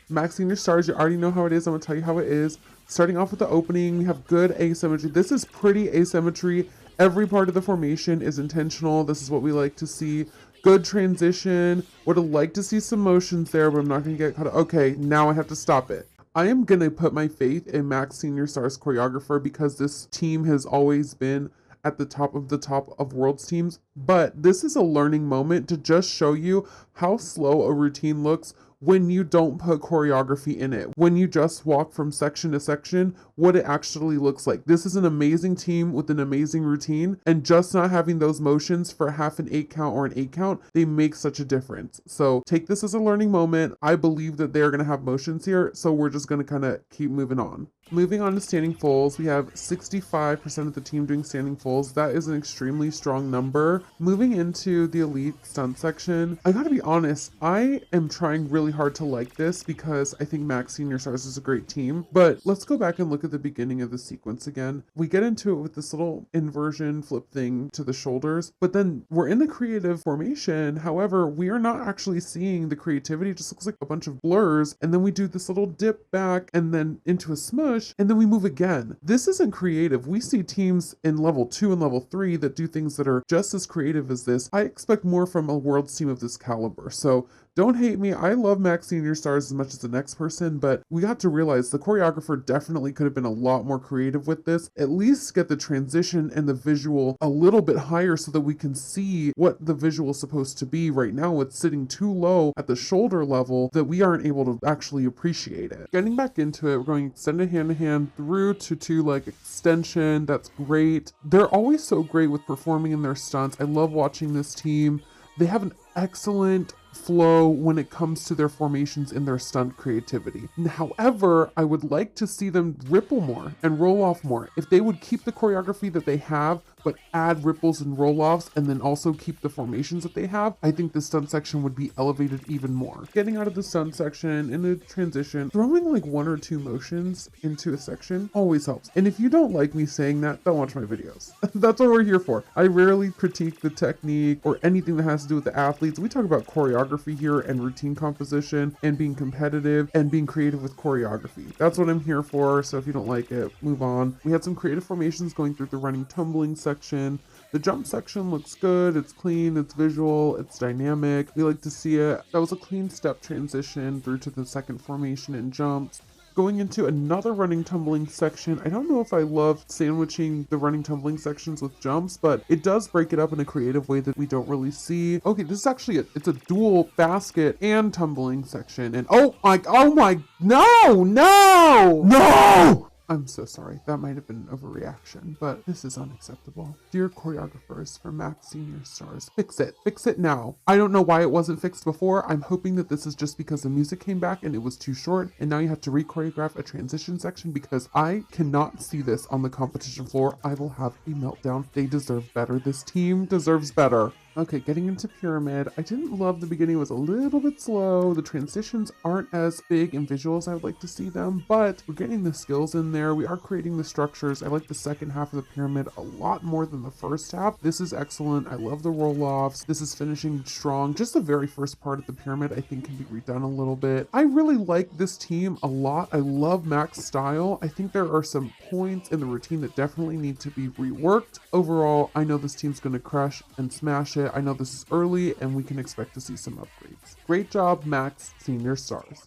Macs Senior Starz, you already know how it is. I'm gonna tell you how it is. Starting off with the opening, we have good asymmetry. This is pretty asymmetry. Every part of the formation is intentional. This is what we like to see. Good transition. Would have liked to see some motions there, but I'm not gonna get caught up. Okay, now I have to stop it. I am gonna put my faith in Macs Senior Starz choreographer because this team has always been at the top of worlds teams, but this is a learning moment to just show you how slow a routine looks when you don't put choreography in it, when you just walk from section to section, what it actually looks like. This is an amazing team with an amazing routine, and just not having those motions for half an 8 count or an 8 count, they make such a difference. So take this as a learning moment. I believe that they're gonna have motions here, so we're just gonna kind of keep moving on. Moving on to standing fulls, we have 65% of the team doing standing fulls. That is an extremely strong number. Moving into the elite stunt section, I gotta be honest, I am trying really hard to like this because I think Macs Senior Starz is a great team. But let's go back and look at the beginning of the sequence again. We get into it with this little inversion flip thing to the shoulders, but then we're in the creative formation. However, we are not actually seeing the creativity. It just looks like a bunch of blurs. And then we do this little dip back and then into a smush, and then we move again. This isn't creative. We see teams in level 2 and level 3 that do things that are just as creative as this. I expect more from a worlds team of this caliber. So don't hate me. I love Macs Senior Starz as much as the next person, but we have to realize the choreographer definitely could have been a lot more creative with this. At least get the transition and the visual a little bit higher so that we can see what the visual is supposed to be. Right now, it's sitting too low at the shoulder level that we aren't able to actually appreciate it. Getting back into it, we're going extended hand to hand through to two-leg extension. That's great. They're always so great with performing in their stunts. I love watching this team. They have an excellent flow when it comes to their formations in their stunt creativity. However, I would like to see them ripple more and roll off more. If they would keep the choreography that they have, but add ripples and roll-offs and then also keep the formations that they have, I think the stunt section would be elevated even more. Getting out of the stunt section in the transition, throwing like 1 or 2 motions into a section always helps. And if you don't like me saying that, don't watch my videos. That's what we're here for. I rarely critique the technique or anything that has to do with the athletes. We talk about choreography here and routine composition and being competitive and being creative with choreography. That's what I'm here for. So if you don't like it, move on. We had some creative formations going through the running tumbling section. The jump section looks good. It's clean, it's visual, it's dynamic. We like to see it. That was a clean step transition through to the second formation and jumps. Going into another running tumbling section. I don't know if I love sandwiching the running tumbling sections with jumps, but it does break it up in a creative way that we don't really see. Okay, this is actually it's a dual basket and tumbling section. And oh my, no! I'm so sorry. That might have been an overreaction, but this is unacceptable. Dear choreographers for Macs Senior Starz, fix it. Fix it now. I don't know why it wasn't fixed before. I'm hoping that this is just because the music came back and it was too short, and now you have to re-choreograph a transition section because I cannot see this on the competition floor. I will have a meltdown. They deserve better. This team deserves better. Okay, getting into pyramid. I didn't love the beginning. It was a little bit slow. The transitions aren't as big in visual as I would like to see them, but we're getting the skills in there. We are creating the structures. I like the second half of the pyramid a lot more than the first half. This is excellent. I love the roll-offs. This is finishing strong. Just the very first part of the pyramid I think can be redone a little bit. I really like this team a lot. I love Mac's style. I think there are some points in the routine that definitely need to be reworked. Overall, I know this team's going to crush and smash it. I know this is early and we can expect to see some upgrades. Great job, Macs Senior Starz.